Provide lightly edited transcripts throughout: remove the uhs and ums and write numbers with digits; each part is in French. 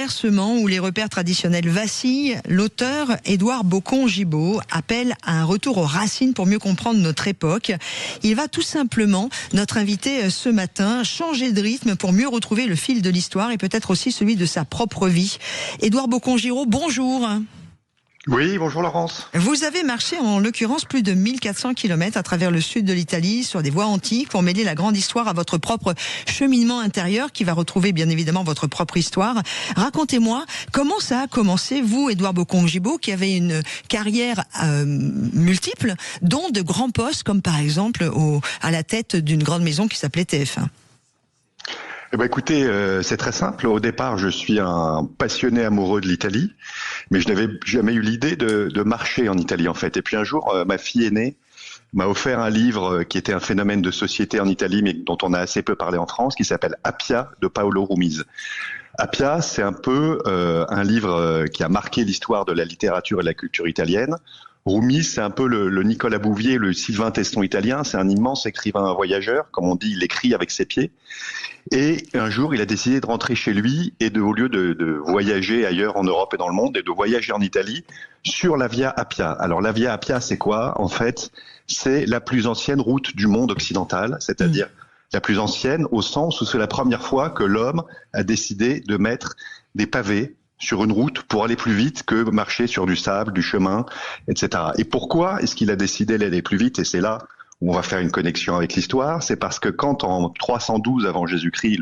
bouleversement où les repères traditionnels vacillent, l'auteur Édouard Bocon-Gibaud appelle à un retour aux racines pour mieux comprendre notre époque. Il va tout simplement, notre invité ce matin, changer de rythme pour mieux retrouver le fil de l'histoire et peut-être aussi celui de sa propre vie. Édouard Bocon-Gibaud, bonjour. Oui, bonjour Laurence. Vous avez marché en l'occurrence plus de 1400 km à travers le sud de l'Italie sur des voies antiques pour mêler la grande histoire à votre propre cheminement intérieur qui va retrouver bien évidemment votre propre histoire. Racontez-moi comment ça a commencé, vous Édouard Bocon-Gibaud, qui avez une carrière multiple, dont de grands postes comme par exemple à la tête d'une grande maison qui s'appelait TF1. Eh ben écoutez, c'est très simple. Au départ, je suis un passionné amoureux de l'Italie, mais je n'avais jamais eu l'idée de marcher en Italie en fait. Et puis un jour, ma fille aînée m'a offert un livre qui était un phénomène de société en Italie, mais dont on a assez peu parlé en France, qui s'appelle Appia de Paolo Rumise. Appia, c'est un peu un livre qui a marqué l'histoire de la littérature et de la culture italienne. Rumi, c'est un peu le Nicolas Bouvier, le Sylvain Tesson italien. C'est un immense écrivain voyageur. Comme on dit, il écrit avec ses pieds. Et un jour, il a décidé de rentrer chez lui et au lieu de voyager ailleurs en Europe et dans le monde, et de voyager en Italie sur la Via Appia. Alors, la Via Appia, c'est quoi? En fait, c'est la plus ancienne route du monde occidental, c'est-à-dire la plus ancienne au sens où c'est la première fois que l'homme a décidé de mettre des pavés sur une route pour aller plus vite que marcher sur du sable, du chemin, etc. Et pourquoi est-ce qu'il a décidé d'aller plus vite? Et c'est là où on va faire une connexion avec l'histoire. C'est parce que quand en 312 avant Jésus-Christ,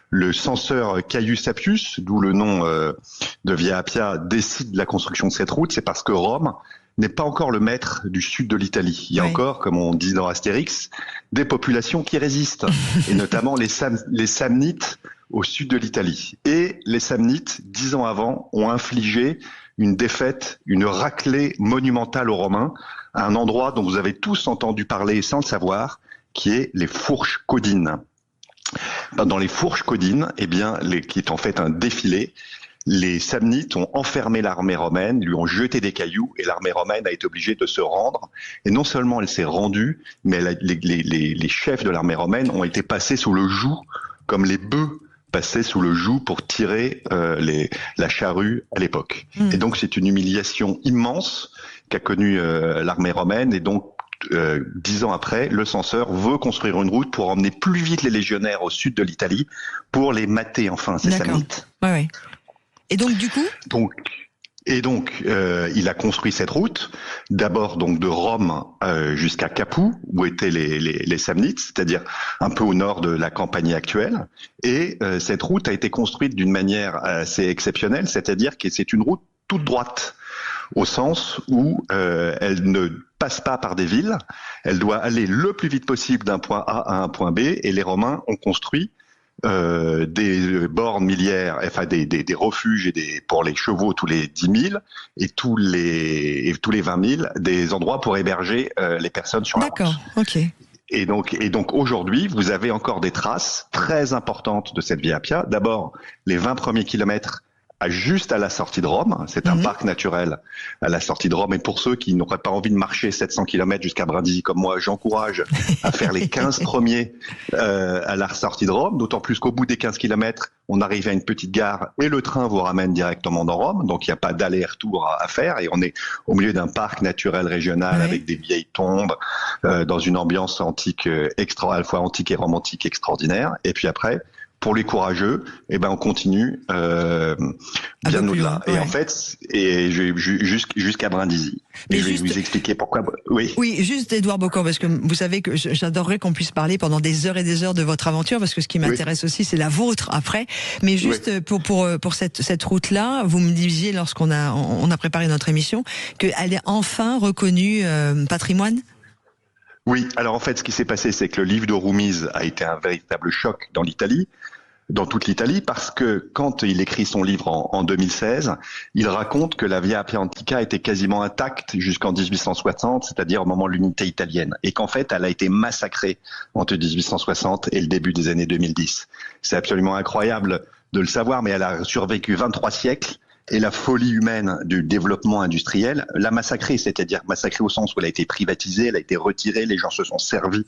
le censeur Caius Appius, d'où le nom de Via Appia, décide de la construction de cette route, c'est parce que Rome n'est pas encore le maître du sud de l'Italie. Il y a encore, comme on dit dans Astérix, des populations qui résistent, et notamment les Samnites au sud de l'Italie. Et les Samnites, 10 ans avant, ont infligé une défaite, une raclée monumentale aux Romains, à un endroit dont vous avez tous entendu parler sans le savoir, qui est les Fourches Caudines. Dans les Fourches Caudines, qui est en fait un défilé, les Samnites ont enfermé l'armée romaine, lui ont jeté des cailloux et l'armée romaine a été obligée de se rendre. Et non seulement elle s'est rendue, mais les chefs de l'armée romaine ont été passés sous le joug, comme les bœufs passaient sous le joug pour tirer la charrue à l'époque. Et donc c'est une humiliation immense qu'a connue l'armée romaine. Et donc 10 ans après, le censeur veut construire une route pour emmener plus vite les légionnaires au sud de l'Italie pour les mater enfin, ces Samnites. Ouais. Et donc du coup il a construit cette route, d'abord donc de Rome jusqu'à Capoue, où étaient les Samnites, c'est-à-dire un peu au nord de la Campanie actuelle. Et cette route a été construite d'une manière assez exceptionnelle, c'est-à-dire que c'est une route toute droite, au sens où elle ne passe pas par des villes, elle doit aller le plus vite possible d'un point A à un point B, et les Romains ont construit des bornes milliaires, enfin des refuges pour les chevaux tous les 10 000 et tous les 20 000 des endroits pour héberger les personnes sur la route. D'accord, ok. Et donc aujourd'hui, vous avez encore des traces très importantes de cette Via Appia. D'abord, les 20 premiers kilomètres juste à la sortie de Rome. C'est un parc naturel à la sortie de Rome. Et pour ceux qui n'auraient pas envie de marcher 700 km jusqu'à Brindisi comme moi, j'encourage à faire les 15 premiers à la sortie de Rome. D'autant plus qu'au bout des 15 km, on arrive à une petite gare et le train vous ramène directement dans Rome. Donc il n'y a pas d'aller-retour à faire. Et on est au milieu d'un parc naturel régional avec des vieilles tombes, dans une ambiance antique à la fois antique et romantique extraordinaire. Et puis après, pour les courageux, on continue bien au-delà. Et en fait, jusqu'à Brindisi. Et je vais vous expliquer pourquoi. Oui, juste Édouard Bocon, parce que vous savez que j'adorerais qu'on puisse parler pendant des heures et des heures de votre aventure, parce que ce qui m'intéresse aussi, c'est la vôtre après. Mais juste pour cette route-là, vous me disiez lorsqu'on a préparé notre émission qu'elle est enfin reconnue patrimoine. Oui, alors en fait, ce qui s'est passé, c'est que le livre de Rumise a été un véritable choc dans toute l'Italie, parce que quand il écrit son livre en 2016, il raconte que la Via Appia Antica était quasiment intacte jusqu'en 1860, c'est-à-dire au moment de l'unité italienne, et qu'en fait, elle a été massacrée entre 1860 et le début des années 2010. C'est absolument incroyable de le savoir, mais elle a survécu 23 siècles. et la folie humaine du développement industriel l'a massacrée, c'est-à-dire massacrée au sens où elle a été privatisée, elle a été retirée, les gens se sont servis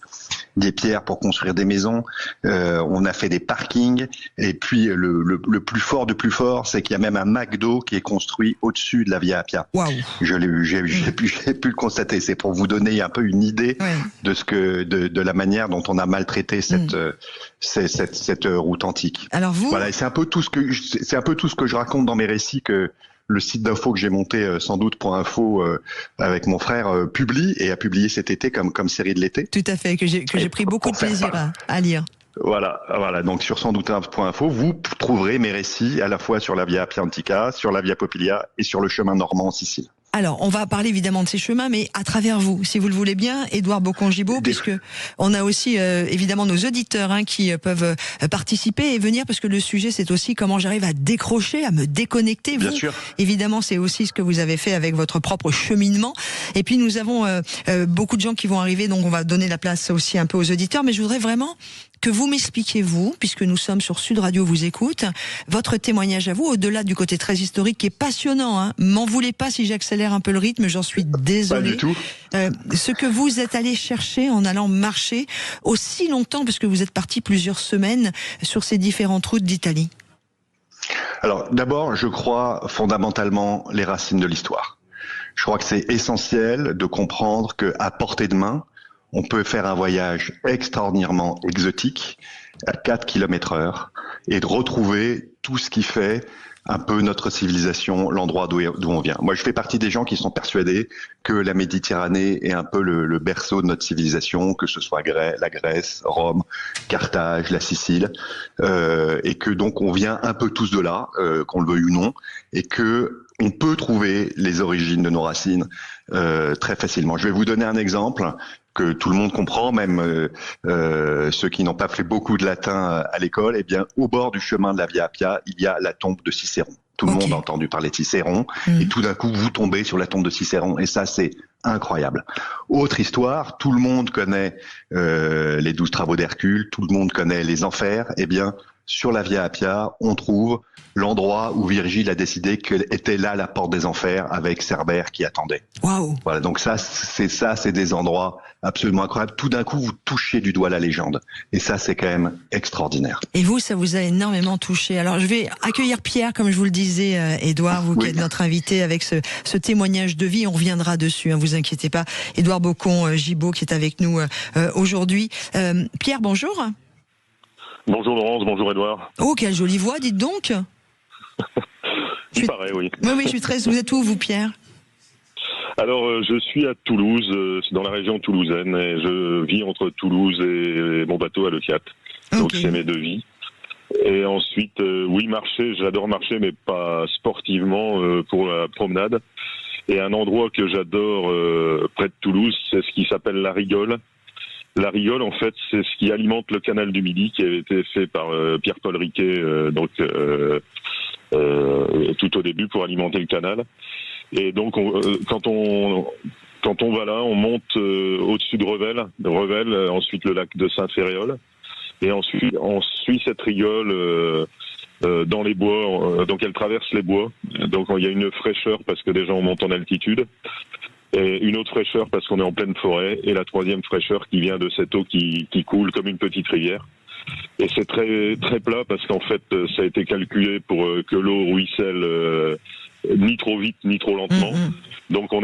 des pierres pour construire des maisons, on a fait des parkings, et puis le plus fort de plus fort, c'est qu'il y a même un McDo qui est construit au-dessus de la Via Appia. Wow. J'ai pu le constater, c'est pour vous donner un peu une idée de la manière dont on a maltraité cette route antique. Alors vous, voilà, c'est un peu tout ce que je raconte dans mes récits que le site d'info que j'ai monté sans doute pour info avec mon frère publie et a publié cet été comme série de l'été. Tout à fait, que j'ai pris beaucoup de plaisir à lire. Voilà. Donc sur sansdoute.info, vous trouverez mes récits à la fois sur la Via Appia Antica, sur la Via Popilia et sur le chemin normand en Sicile. Alors, on va parler évidemment de ces chemins, mais à travers vous, si vous le voulez bien, Édouard Bocon-Gibaud, puisque on a aussi évidemment nos auditeurs qui peuvent participer et venir, parce que le sujet, c'est aussi comment j'arrive à décrocher, à me déconnecter. Bien vous, sûr. Évidemment, c'est aussi ce que vous avez fait avec votre propre cheminement. Et puis, nous avons beaucoup de gens qui vont arriver, donc on va donner la place aussi un peu aux auditeurs, mais je voudrais vraiment que vous m'expliquiez, vous, puisque nous sommes sur Sud Radio vous écoute, votre témoignage à vous, au-delà du côté très historique qui est passionnant. M'en voulez pas si j'accélère un peu le rythme, j'en suis désolée. Pas du tout. Ce que vous êtes allé chercher en allant marcher aussi longtemps, parce que vous êtes parti plusieurs semaines sur ces différentes routes d'Italie. Alors d'abord, je crois fondamentalement les racines de l'histoire. Je crois que c'est essentiel de comprendre qu'à portée de main, on peut faire un voyage extraordinairement exotique à 4 km/h et de retrouver tout ce qui fait un peu notre civilisation, l'endroit d'où on vient. Moi, je fais partie des gens qui sont persuadés que la Méditerranée est un peu le berceau de notre civilisation, que ce soit la Grèce, Rome, Carthage, la Sicile, et que donc on vient un peu tous de là, qu'on le veuille ou non, et que on peut trouver les origines de nos racines très facilement. Je vais vous donner un exemple que tout le monde comprend, même ceux qui n'ont pas fait beaucoup de latin à l'école. Eh bien, au bord du chemin de la Via Appia, il y a la tombe de Cicéron. Tout le monde a entendu parler de Cicéron, et tout d'un coup, vous tombez sur la tombe de Cicéron, et ça, c'est incroyable. Autre histoire, tout le monde connaît les 12 travaux d'Hercule, tout le monde connaît les enfers. Eh bien, sur la Via Appia, on trouve l'endroit où Virgile a décidé qu'elle était là la porte des enfers avec Cerbère qui attendait. Waouh. Voilà, donc c'est des endroits absolument incroyables. Tout d'un coup, vous touchez du doigt la légende. Et ça, c'est quand même extraordinaire. Et vous, ça vous a énormément touché. Alors, je vais accueillir Pierre, comme je vous le disais, Édouard, vous qui êtes notre invité avec ce témoignage de vie. On reviendra dessus, vous inquiétez pas. Édouard Bocon-Gibaud qui est avec nous aujourd'hui. Pierre, bonjour. Bonjour Laurence, bonjour Édouard. Oh, quelle jolie voix, dites donc. Il paraît, oui. Oui, je suis très... Vous êtes où, vous, Pierre? Alors, je suis à Toulouse, c'est dans la région toulousaine, et je vis entre Toulouse et mon bateau à Leucate. Donc, c'est mes deux vies. Et ensuite, oui, marcher, j'adore marcher, mais pas sportivement, pour la promenade. Et un endroit que j'adore près de Toulouse, c'est ce qui s'appelle la Rigole. La Rigole, en fait, c'est ce qui alimente le canal du Midi, qui avait été fait par Pierre-Paul Riquet, tout au début pour alimenter le canal. Et donc, quand on va là, on monte au-dessus de Revel, ensuite le lac de Saint-Féréol, et ensuite on suit cette rigole dans les bois. Donc, elle traverse les bois. Donc, il y a une fraîcheur parce que déjà on monte en altitude. Et une autre fraîcheur parce qu'on est en pleine forêt, et la troisième fraîcheur qui vient de cette eau qui coule comme une petite rivière. Et c'est très très plat parce qu'en fait ça a été calculé pour que l'eau ruisselle ni trop vite ni trop lentement. Donc on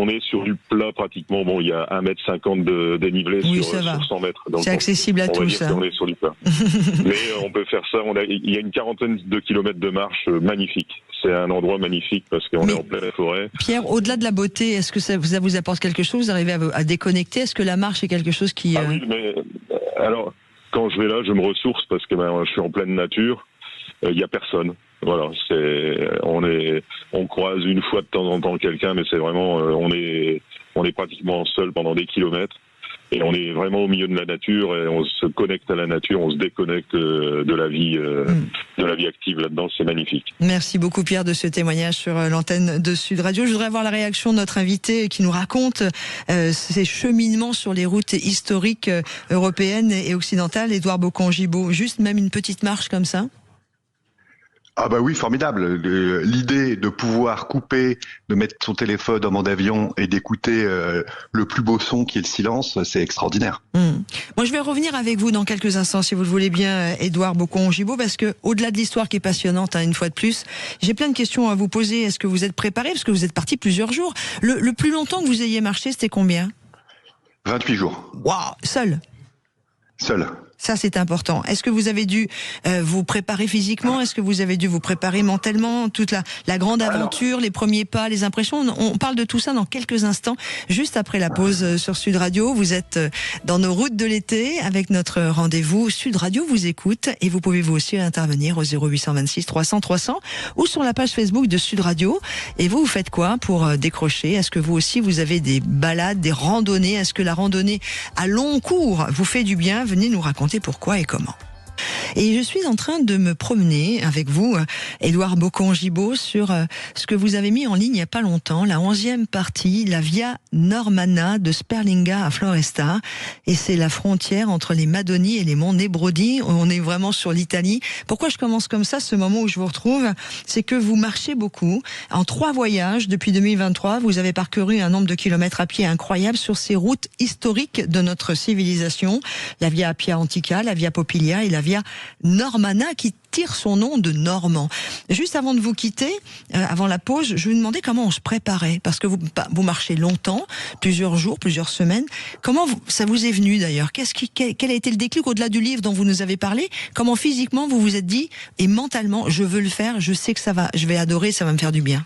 est sur du plat pratiquement. Bon, il y a 1,50 m de dénivelé sur 100 mètres. C'est accessible à tous. On est sur du plat. Mais on peut faire ça. Il y a une quarantaine de kilomètres de marche magnifique. C'est un endroit magnifique parce qu'on est en pleine forêt. Pierre, au-delà de la beauté, est-ce que ça vous apporte quelque chose? Vous arrivez à déconnecter? Est-ce que la marche est quelque chose qui... Ah oui, mais alors quand je vais là, je me ressource parce que je suis en pleine nature. Il y a personne. Voilà, on croise une fois de temps en temps quelqu'un, mais c'est vraiment, on est pratiquement seul pendant des kilomètres, et on est vraiment au milieu de la nature, et on se connecte à la nature, on se déconnecte de la vie active là-dedans. C'est magnifique. Merci beaucoup Pierre de ce témoignage sur l'antenne de Sud Radio. Je voudrais avoir la réaction de notre invité qui nous raconte ses cheminements sur les routes historiques européennes et occidentales. Édouard Bocon-Gibaud, juste même une petite marche comme ça. Ah bah oui, formidable. L'idée de pouvoir couper, de mettre son téléphone en mode avion et d'écouter le plus beau son qui est le silence, c'est extraordinaire. Moi, je vais revenir avec vous dans quelques instants, si vous le voulez bien, Édouard Bocon-Gibaud, parce que au-delà de l'histoire qui est passionnante, une fois de plus, j'ai plein de questions à vous poser. Est-ce que vous êtes préparé? Parce que vous êtes parti plusieurs jours. Le plus longtemps que vous ayez marché, c'était combien? 28 jours. Waouh, seul? Seul. Ça, c'est important. Est-ce que vous avez dû vous préparer physiquement? Est-ce que vous avez dû vous préparer mentalement? Toute la grande aventure, les premiers pas, les impressions. On parle de tout ça dans quelques instants, juste après la pause sur Sud Radio. Vous êtes dans nos routes de l'été avec notre rendez-vous. Sud Radio vous écoute et vous pouvez vous aussi intervenir au 0826 300 300 ou sur la page Facebook de Sud Radio. Et vous faites quoi pour décrocher? Est-ce que vous aussi, vous avez des balades, des randonnées? Est-ce que la randonnée à long cours vous fait du bien? Venez nous raconter pourquoi et comment. Et je suis en train de me promener avec vous, Édouard Bocon-Gibaud, sur ce que vous avez mis en ligne il n'y a pas longtemps, la 11e partie, la Via Normanna de Sperlinga à Floresta. Et c'est la frontière entre les Madonie et les monts Nebrodi. On est vraiment sur l'Italie. Pourquoi je commence comme ça, ce moment où je vous retrouve? C'est que vous marchez beaucoup. En 3 voyages, depuis 2023, vous avez parcouru un nombre de kilomètres à pied incroyable sur ces routes historiques de notre civilisation. La Via Appia Antica, la Via Popilia et la Via Normanna, qui tire son nom de Normand. Juste avant de vous quitter, avant la pause, je vous demandais comment on se préparait, parce que vous marchez longtemps, plusieurs jours, plusieurs semaines. Comment ça vous est venu d'ailleurs? Quel a été le déclic au-delà du livre dont vous nous avez parlé? Comment physiquement vous vous êtes dit, et mentalement, je veux le faire, je sais que je vais adorer, ça va me faire du bien?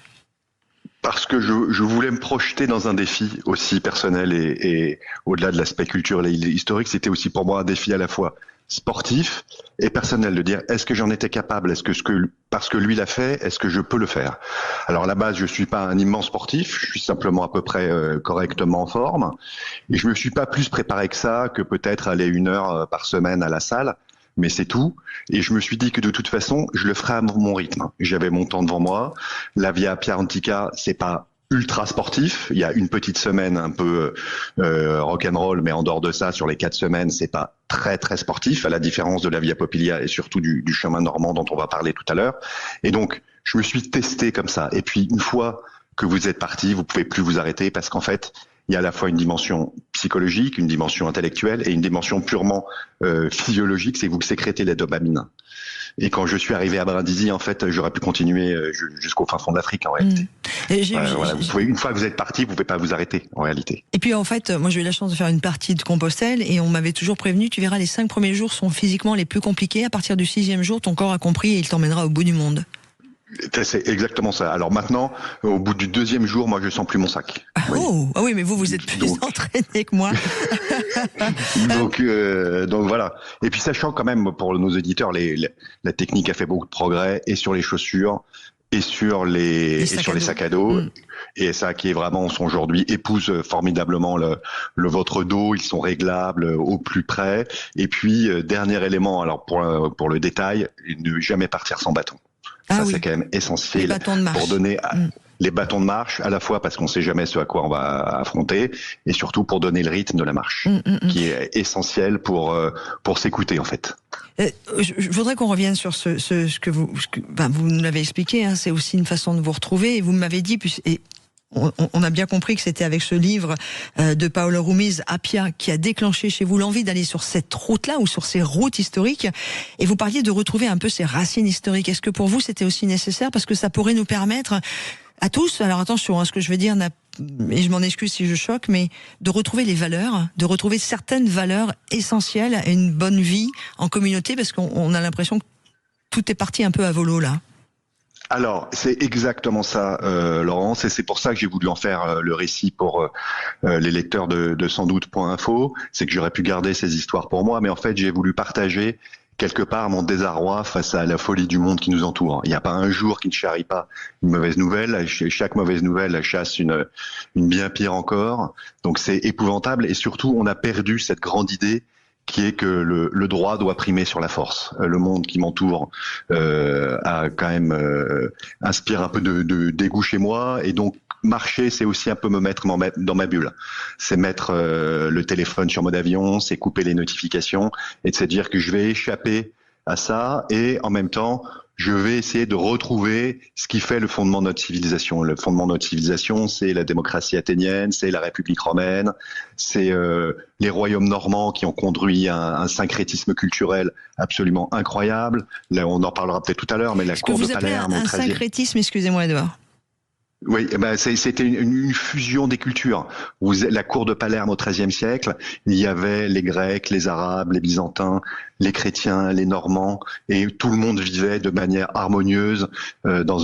Parce que je voulais me projeter dans un défi aussi personnel et au-delà de l'aspect culturel et historique, c'était aussi pour moi un défi à la fois sportif et personnel, de dire est-ce que j'en étais capable, parce que lui l'a fait, est-ce que je peux le faire? Alors à la base, je suis pas un immense sportif, je suis simplement à peu près correctement en forme, et je me suis pas plus préparé que ça, que peut-être aller 1 heure par semaine à la salle, mais c'est tout. Et je me suis dit que de toute façon, je le ferai à mon rythme. J'avais mon temps devant moi. La Via Appia Antica, c'est pas ultra sportif. Il y a une petite semaine un peu rock'n'roll, mais en dehors de ça, sur les 4 semaines, c'est pas très très sportif, à la différence de la Via Popilia et surtout du chemin normand dont on va parler tout à l'heure. Et donc, je me suis testé comme ça. Et puis, une fois que vous êtes parti, vous pouvez plus vous arrêter, parce qu'en fait, il y a à la fois une dimension psychologique, une dimension intellectuelle et une dimension purement physiologique, c'est que vous sécrétez la dopamine. Et quand je suis arrivé à Brindisi, en fait, j'aurais pu continuer jusqu'au fin fond de l'Afrique, en réalité. Voilà, une fois que vous êtes parti, vous ne pouvez pas vous arrêter, en réalité. Et puis, en fait, moi, j'ai eu la chance de faire une partie de Compostelle et on m'avait toujours prévenu, tu verras, les 5 premiers jours sont physiquement les plus compliqués. À partir du 6e jour, ton corps a compris et il t'emmènera au bout du monde. C'est exactement ça. Alors maintenant, au bout du 2e jour, moi, je sens plus mon sac. Ah oui, mais vous êtes plus entraîné que moi. donc voilà. Et puis sachant quand même, pour nos éditeurs, la technique a fait beaucoup de progrès, et sur les chaussures, et sur les sacs à dos. Et ça qui est vraiment, aujourd'hui, épouse formidablement le votre dos. Ils sont réglables au plus près. Et puis, dernier élément, alors pour le détail, ne jamais partir sans bâton. C'est quand même essentiel pour donner les bâtons de marche, à la fois parce qu'on ne sait jamais ce à quoi on va affronter, et surtout pour donner le rythme de la marche, qui est essentiel pour s'écouter, en fait. Je voudrais qu'on revienne sur ce que vous nous l'avez expliqué, c'est aussi une façon de vous retrouver, et vous m'avez dit, on a bien compris que c'était avec ce livre de Paolo Rumiz, Appia, qui a déclenché chez vous l'envie d'aller sur cette route-là ou sur ces routes historiques. Et vous parliez de retrouver un peu ces racines historiques. Est-ce que pour vous c'était aussi nécessaire, parce que ça pourrait nous permettre à tous, alors attention, ce que je veux dire, et je m'en excuse si je choque, mais de retrouver les valeurs, de retrouver certaines valeurs essentielles à une bonne vie en communauté, parce qu'on a l'impression que tout est parti un peu à volo là. Alors, c'est exactement ça, Laurence, et c'est pour ça que j'ai voulu en faire le récit pour les lecteurs de Sansdoute.info. C'est que j'aurais pu garder ces histoires pour moi, mais en fait, j'ai voulu partager quelque part mon désarroi face à la folie du monde qui nous entoure. Il n'y a pas un jour qui ne charrie pas une mauvaise nouvelle. Chaque mauvaise nouvelle chasse une bien pire encore. Donc c'est épouvantable, et surtout, on a perdu cette grande idée qui est que le droit doit primer sur la force. Le monde qui m'entoure a quand même inspire un peu de dégoût chez moi, et donc marcher, c'est aussi un peu me mettre dans ma bulle. C'est mettre le téléphone sur mode avion, c'est couper les notifications, et de se dire que je vais échapper à ça, et en même temps je vais essayer de retrouver ce qui fait le fondement de notre civilisation. Le fondement de notre civilisation, c'est la démocratie athénienne, c'est la République romaine, c'est les royaumes normands qui ont conduit un syncrétisme culturel absolument incroyable. Là, on en parlera peut-être tout à l'heure, mais la cour de Palerme... Un syncrétisme, excusez-moi Édouard. Oui, c'était une fusion des cultures. La cour de Palerme au XIIIe siècle, il y avait les Grecs, les Arabes, les Byzantins, les chrétiens, les Normands, et tout le monde vivait de manière harmonieuse dans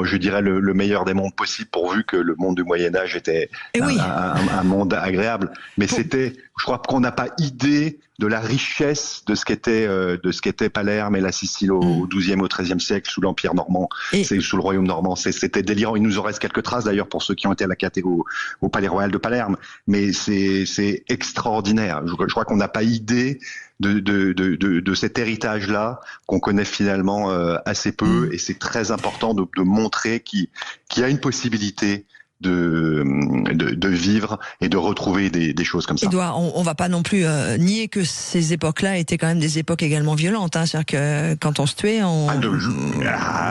je dirais, le meilleur des mondes possibles, pourvu que le monde du Moyen-Âge était un monde agréable. Mais je crois qu'on n'a pas idée de la richesse de ce qu'était Palerme et la Sicile au XIIe, au XIIIe siècle sous l'Empire normand, sous le royaume normand. C'était délirant. Il nous en reste quelques traces d'ailleurs pour ceux qui ont été à la Cathédrale au Palais Royal de Palerme, mais c'est extraordinaire. Je crois qu'on n'a pas idée de cet héritage-là qu'on connaît finalement assez peu, et c'est très important de montrer qu'il y a une possibilité de vivre et de retrouver des choses comme ça. Édouard, on va pas non plus nier que ces époques-là étaient quand même des époques également violentes. C'est-à-dire que quand on se tuait,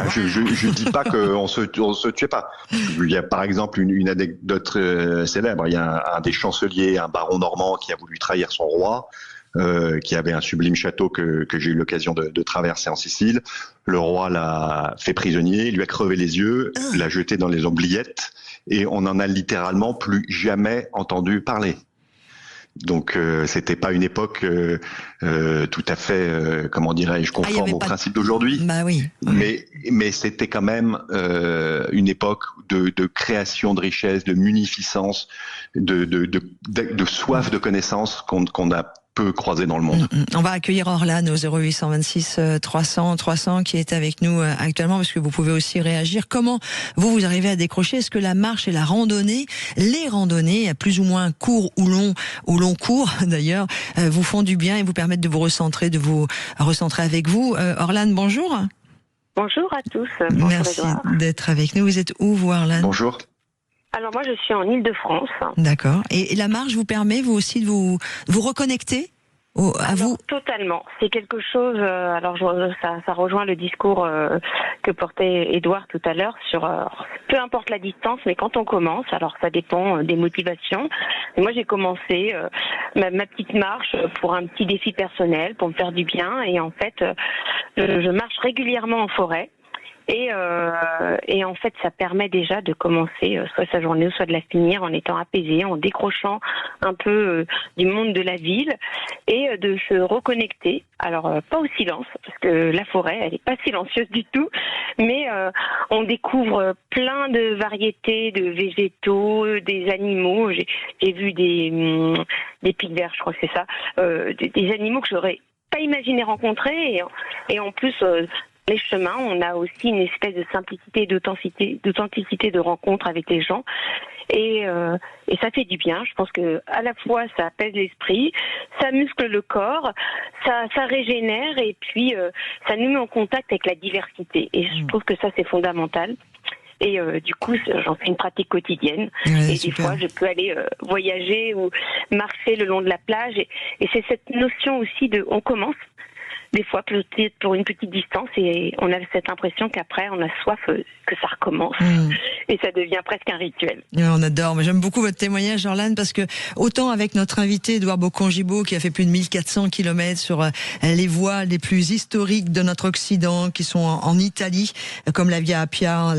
je dis pas qu'on se tuait pas. Il y a par exemple une anecdote célèbre. Il y a un des chanceliers, un baron normand, qui a voulu trahir son roi. Qui avait un sublime château que j'ai eu l'occasion de traverser en Sicile. Le roi l'a fait prisonnier, lui a crevé les yeux, l'a jeté dans les oubliettes, et on n'en a littéralement plus jamais entendu parler. Donc c'était pas une époque tout à fait, comment dirais-je, conforme aux principes d'aujourd'hui. Bah oui. Mais c'était quand même une époque de création de richesse, de munificence, de soif de connaissances qu'on a peu croisé dans le monde. On va accueillir Orlan au 0826 300 qui est avec nous actuellement, parce que vous pouvez aussi réagir. Comment vous arrivez à décrocher? Est-ce que la marche et la randonnée, les randonnées, à plus ou moins court ou long cours d'ailleurs, vous font du bien et vous permettent de vous recentrer avec vous? Orlan, bonjour. Bonjour à tous. Merci d'être avec nous. Vous êtes où, vous, Orlan? Bonjour. Alors moi je suis en Île-de-France. D'accord. Et la marche vous permet vous aussi de vous reconnecter à vous? Totalement. C'est quelque chose. Alors ça rejoint le discours que portait Édouard tout à l'heure sur peu importe la distance, mais quand on commence, alors ça dépend des motivations. Et moi j'ai commencé ma petite marche pour un petit défi personnel, pour me faire du bien. Et en fait, je marche régulièrement en forêt. Et en fait, ça permet déjà de commencer soit sa journée ou soit de la finir en étant apaisé, en décrochant un peu du monde de la ville et de se reconnecter. Alors, pas au silence, parce que la forêt, elle n'est pas silencieuse du tout, mais on découvre plein de variétés de végétaux, des animaux. J'ai vu des pics verts, je crois que c'est ça, des animaux que j'aurais pas imaginé rencontrer, et en plus... les chemins, on a aussi une espèce de simplicité, d'authenticité de rencontre avec les gens, et ça fait du bien. Je pense que à la fois ça apaise l'esprit, ça muscle le corps, ça régénère, et puis ça nous met en contact avec la diversité. Et je trouve que ça c'est fondamental. Et du coup, j'en fais une pratique quotidienne. Ouais, et super. des fois, je peux aller voyager ou marcher le long de la plage. Et c'est cette notion aussi de on commence. Des fois, peut-être pour une petite distance, et on a cette impression qu'après, on a soif que ça recommence. Et ça devient presque un rituel. Ouais, on adore. Mais j'aime beaucoup votre témoignage, Orlan, parce que autant avec notre invité, Édouard Boccongibaud, qui a fait plus de 1400 kilomètres sur les voies les plus historiques de notre Occident, qui sont en Italie, comme la Via Appia,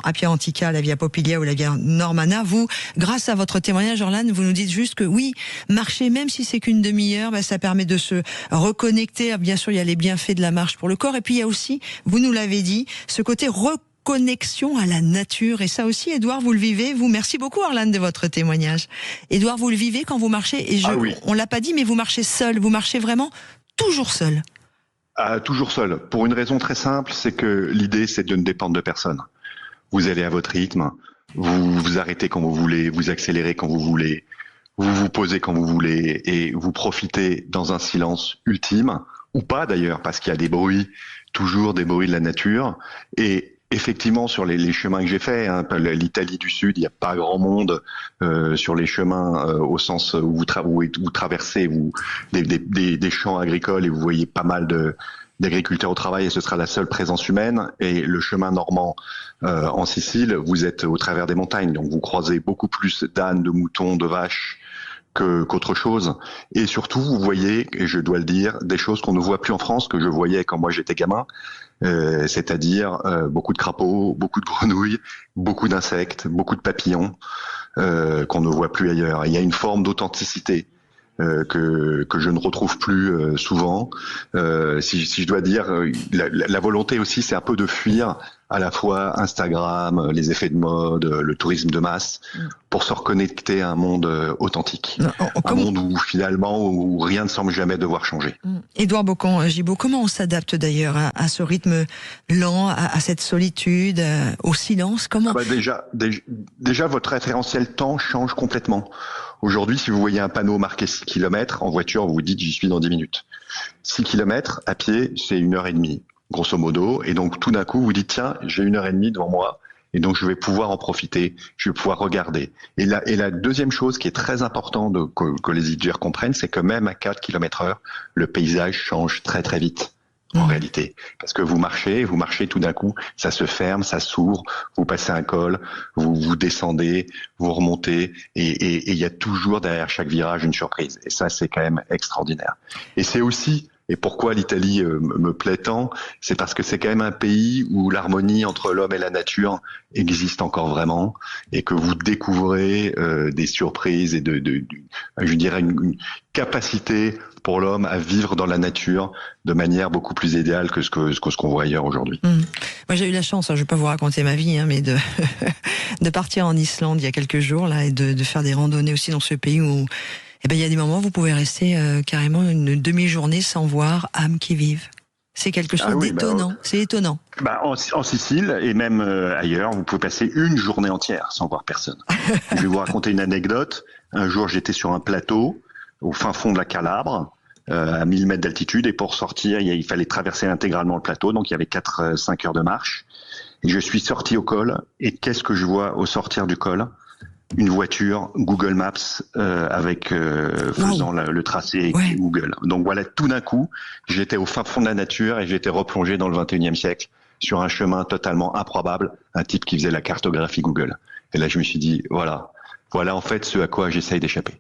Appia Antica, la Via Popilia ou la Via Normanna. Vous, grâce à votre témoignage, Orlan, vous nous dites juste que oui, marcher, même si c'est qu'une demi-heure, ça permet de se reconnecter. Bien sûr, il y a les bienfaits de la marche pour le corps, et puis il y a aussi, vous nous l'avez dit, ce côté reconnexion à la nature. Et ça aussi, Édouard, vous le vivez. Vous, merci beaucoup, Orlan, de votre témoignage. Édouard, vous le vivez quand vous marchez, et oui. On l'a pas dit, mais vous marchez seul. Vous marchez vraiment toujours seul. Toujours seul. Pour une raison très simple, c'est que l'idée, c'est de ne dépendre de personne. Vous allez à votre rythme, vous vous arrêtez quand vous voulez, vous accélérez quand vous voulez, vous vous posez quand vous voulez, et vous profitez dans un silence ultime, ou pas d'ailleurs, parce qu'il y a des bruits, toujours des bruits de la nature, et effectivement, sur les chemins que j'ai faits, hein, l'Italie du Sud, il n'y a pas grand monde sur les chemins au sens où vous traversez des champs agricoles et vous voyez pas mal d'agriculteurs au travail et ce sera la seule présence humaine. Et le chemin normand en Sicile, vous êtes au travers des montagnes, donc vous croisez beaucoup plus d'ânes, de moutons, de vaches qu'autre chose. Et surtout, vous voyez, et je dois le dire, des choses qu'on ne voit plus en France, que je voyais quand moi j'étais gamin, c'est-à-dire beaucoup de crapauds, beaucoup de grenouilles, beaucoup d'insectes, beaucoup de papillons qu'on ne voit plus ailleurs. Et il y a une forme d'authenticité que je ne retrouve plus souvent. Si je dois dire, la volonté aussi, c'est un peu de fuir à la fois Instagram, les effets de mode, le tourisme de masse, pour se reconnecter à un monde authentique. Un monde où finalement, où rien ne semble jamais devoir changer. Édouard Bocquan-Gibaud, comment on s'adapte d'ailleurs à ce rythme lent, à cette solitude, au silence? Comment déjà, votre référentiel temps change complètement. Aujourd'hui, si vous voyez un panneau marqué 6 km, en voiture, vous vous dites j'y suis dans 10 minutes. 6 km, à pied, c'est 1h30, grosso modo. Et donc, tout d'un coup, vous dites, tiens, j'ai 1h30 devant moi. Et donc, je vais pouvoir en profiter. Je vais pouvoir regarder. Et la deuxième chose qui est très importante que les IGR comprennent, c'est que même à 4 km/h, le paysage change très, très vite. En réalité, parce que vous marchez, tout d'un coup, ça se ferme, ça s'ouvre, vous passez un col, vous descendez, vous remontez, et il y a toujours derrière chaque virage une surprise. Et ça, c'est quand même extraordinaire. Et c'est aussi, et pourquoi l'Italie me plaît tant, c'est parce que c'est quand même un pays où l'harmonie entre l'homme et la nature existe encore vraiment, et que vous découvrez des surprises et je dirais une capacité pour l'homme à vivre dans la nature de manière beaucoup plus idéale que ce qu'on voit ailleurs aujourd'hui. Moi, j'ai eu la chance, je ne vais pas vous raconter ma vie, mais de partir en Islande il y a quelques jours là, et de faire des randonnées aussi dans ce pays où il y a des moments où vous pouvez rester carrément une demi-journée sans voir âme qui vive. C'est quelque chose d'étonnant. C'est étonnant. En Sicile et même ailleurs, vous pouvez passer une journée entière sans voir personne. Je vais vous raconter une anecdote. Un jour, j'étais sur un plateau au fin fond de la Calabre, à 1000 mètres d'altitude, et pour sortir, il fallait traverser intégralement le plateau, donc il y avait 4-5 heures de marche. Et je suis sorti au col, et qu'est-ce que je vois au sortir du col? Une voiture Google Maps avec faisant le tracé Google. Donc voilà, tout d'un coup, j'étais au fin fond de la nature et j'étais replongé dans le 21e siècle sur un chemin totalement improbable, un type qui faisait la cartographie Google. Et là, je me suis dit, voilà en fait ce à quoi j'essaye d'échapper.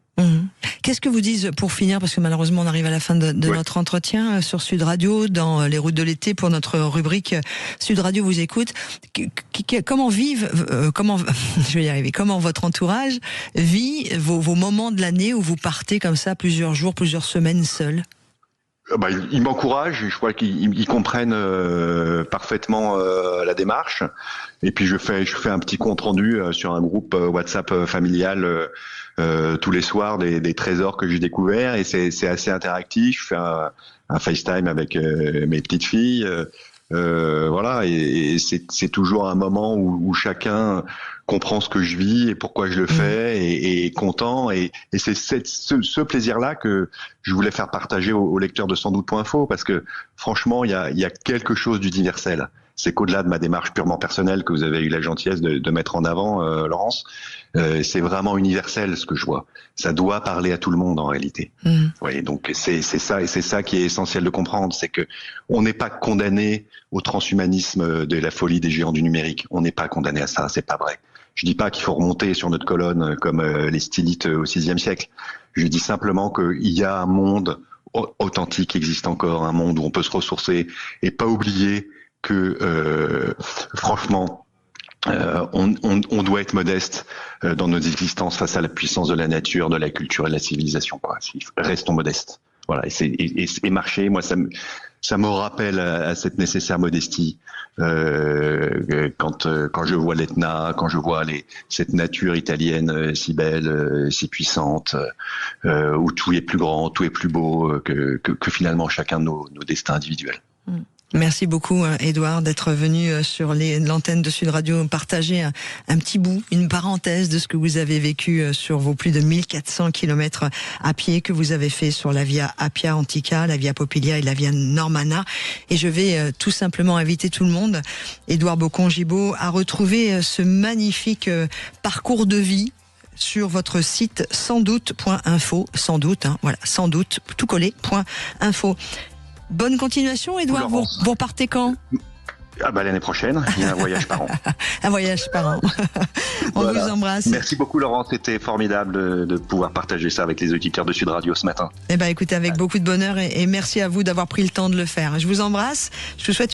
Qu'est-ce que vous disent, pour finir, parce que malheureusement on arrive à la fin de notre entretien sur Sud Radio, dans les routes de l'été, pour notre rubrique Sud Radio vous écoute, comment comment votre entourage vit vos moments de l'année où vous partez comme ça plusieurs jours, plusieurs semaines seuls? Ils m'encouragent, je crois qu'ils comprennent parfaitement la démarche. Et puis je fais un petit compte rendu sur un groupe WhatsApp familial tous les soirs des trésors que j'ai découverts, et c'est assez interactif. Je fais un FaceTime avec mes petites filles. Voilà, et c'est toujours un moment où chacun comprend ce que je vis et pourquoi je le fais, et est content, et c'est ce plaisir-là que je voulais faire partager aux lecteurs de Sandoute.info, parce que franchement, il y a quelque chose d'universel. C'est qu'au-delà de ma démarche purement personnelle que vous avez eu la gentillesse de mettre en avant, Laurence, c'est vraiment universel ce que je vois. Ça doit parler à tout le monde en réalité. Oui, donc c'est ça, et c'est ça qui est essentiel de comprendre, c'est que on n'est pas condamné au transhumanisme de la folie des géants du numérique. On n'est pas condamné à ça, c'est pas vrai. Je dis pas qu'il faut remonter sur notre colonne comme les stylites au VIe siècle. Je dis simplement qu'il y a un monde authentique qui existe encore, un monde où on peut se ressourcer, et pas oublier que franchement, on doit être modeste dans nos existences face à la puissance de la nature, de la culture et de la civilisation. Restons modestes. Voilà, et marcher, moi, ça me rappelle à cette nécessaire modestie quand je vois l'Etna, quand je vois cette nature italienne si belle, si puissante, où tout est plus grand, tout est plus beau que finalement chacun de nos destins individuels. Merci beaucoup, Édouard, d'être venu sur l'antenne de Sud Radio partager un petit bout, une parenthèse de ce que vous avez vécu sur vos plus de 1400 kilomètres à pied que vous avez fait sur la Via Appia Antica, la Via Popilia et la Via Normanna. Et je vais tout simplement inviter tout le monde, Édouard Bocon-Gibaud, à retrouver ce magnifique parcours de vie sur votre site sansdoute.info, sans doute, voilà, sans doute, tout collé, .info. Bonne continuation, Édouard. Vous repartez quand ? L'année prochaine, il y a un voyage par an. Un voyage par an. On vous embrasse. Merci beaucoup, Laurent. C'était formidable de pouvoir partager ça avec les auditeurs de Sud Radio ce matin. Écoutez, avec beaucoup de bonheur et merci à vous d'avoir pris le temps de le faire. Je vous embrasse. Je vous souhaite